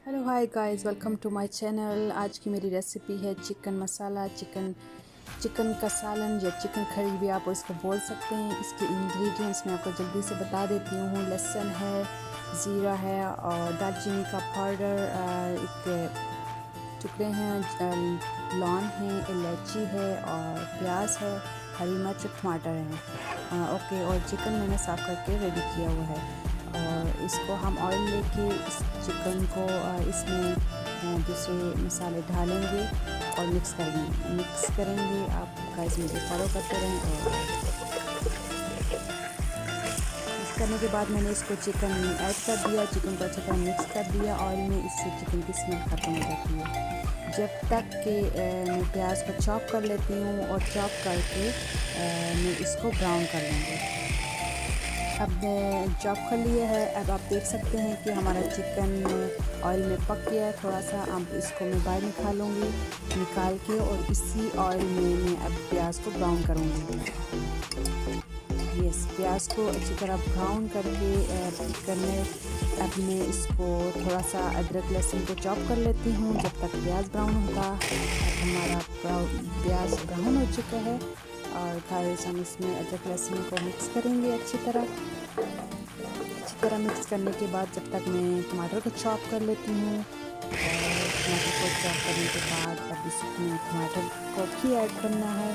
Hello hi guys, welcome to my channel. आज की मेरी रेसिपी है चिकन मसाला, चिकन का सालन या चिकन करी भी आप इसको बोल सकते हैं। इसके इंग्रेडिएंट्स मैं आपको जल्दी से बता देती हूँ। लहसुन है, ज़ीरा है और दालचीनी का पाउडर, एक टुकड़े हैं, लौंग है, इलायची है और प्याज है, हरी मिर्च, टमाटर हैं। ओके, और चिकन मैंने साफ़ करके रेडी किया हुआ है। और इसको हम ऑयल लेके इस चिकन को इसमें दूसरे मसाले डालेंगे और मिक्स करेंगे। आप गाइस मुझे फॉलो करते रहें। और मिक्स करने के बाद मैंने इसको चिकन ऐड कर दिया, चिकन को अच्छी तरह मिक्स कर दिया ऑयल में। इससे चिकन की स्मेल ख़त्म हो जाती है। जब तक कि मैं प्याज को चॉप कर लेती हूँ और चॉप करके मैं इसको ब्राउन कर लूँगी। अब चॉप कर लिया है। अब आप देख सकते हैं कि हमारा चिकन ऑयल में पक गया है थोड़ा सा। अब इसको मैं बाहर निकाल के और इसी ऑयल में मैं अब प्याज को ब्राउन करूँगी। यस, प्याज को अच्छी तरह ब्राउन करके अब मैं इसको थोड़ा सा अदरक लहसुन को चॉप कर लेती हूँ जब तक प्याज ब्राउन होता। अब हमारा प्याज ब्राउन हो चुका है और गाइस हम इसमें अदरक लहसुन को मिक्स करेंगे अच्छी तरह मिक्स करने के बाद जब तक मैं टमाटर को चॉप कर लेती हूँ। और टमाटर को चॉप करने के बाद अब इसमें टमाटर को भी ऐड करना है।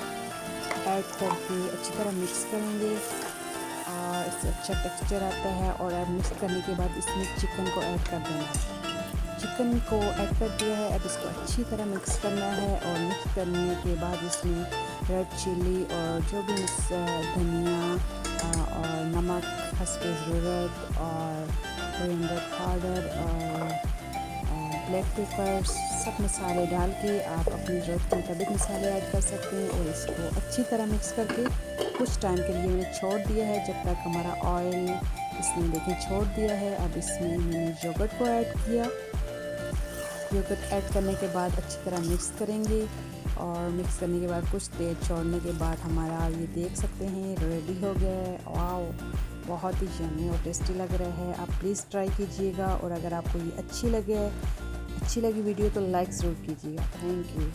ऐड करके अच्छी तरह मिक्स करेंगे और इससे अच्छा टेक्सचर आता है। और अब मिक्स करने के बाद इसमें चिकन को ऐड कर देना है। चिकन को ऐड कर दिया है, अब इसको अच्छी तरह मिक्स करना है। और मिक्स करने के बाद इसमें रेड चिली और जो भी धनिया और नमक हस्बे ज़रूरत और कोरिएंडर पाउडर और ब्लैक पेपर, सब मसाले डाल के आप अपनी ज़रूरत के मुताबिक मसाले ऐड कर सकते हैं। और इसको अच्छी तरह मिक्स करके कुछ टाइम के लिए मैंने छोड़ दिया है जब तक हमारा ऑयल इसने देखें छोड़ दिया है। अब इसमें मैंने योगर्ट को ऐड किया। योगर्ट ऐड करने के बाद अच्छी तरह मिक्स करेंगे। और मिक्स करने के बाद कुछ देर छोड़ने के बाद हमारा ये देख सकते हैं रेडी हो गया है। वाओ, बहुत ही यम्मी और टेस्टी लग रहा है। आप प्लीज़ ट्राई कीजिएगा। और अगर आपको ये अच्छी लगी वीडियो तो लाइक ज़रूर कीजिएगा। Thank you.